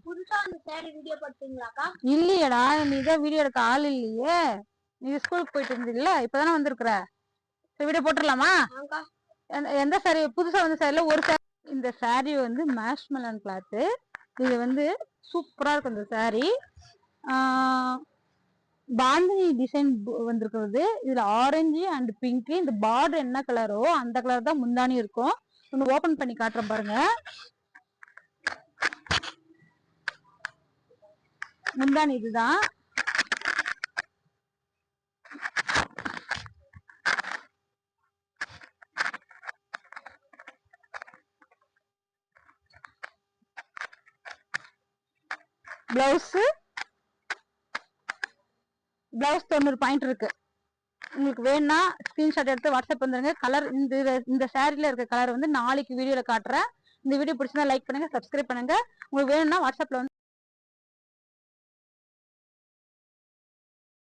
புதுசா அந்த sorry video போட்டீங்களாக்கா? இல்லையடா, நீ தான் வீடியோ எடுக்க ஆள் இல்லையே. நீ ஸ்கூலுக்கு போயிட்டு இருந்தீல்ல, இப்பதானே வந்திருக்கிற. வீடியோ போட்டுடலாமா? எந்த சாரி புதுசா வந்து சாரில ஒரு சாரி. இந்த சாரி வந்து மேஷ்மெலன் கிளாத்து. இது வந்து சூப்பரா இருக்கும் இந்த சாரி. பாந்தினி டிசைன் வந்திருக்கிறது. இதுல ஆரஞ்சு அண்ட் பிங்க். இந்த பார்டர் என்ன கலரோ அந்த கலர் தான் முந்தானி இருக்கும். ஒன்னு ஓபன் பண்ணி காட்டுறேன் பாருங்க. முந்தானி இதுதான். பிளவுஸ் 90 பாயிண்ட் இருக்கு. உங்களுக்கு வேணும்னா ஸ்கிரீன்ஷாட் எடுத்து வாட்ஸ்அப் வந்துருங்க. கலர் இந்த சாரில இருக்க கலர் வந்து நாளைக்கு வீடியோல காட்டுறேன். இந்த வீடியோ பிடிச்சிருந்தா லைக் பண்ணுங்க, சப்ஸ்கிரைப் பண்ணுங்க. உங்களுக்கு வேணும்னா வாட்ஸ்அப்ல வந்து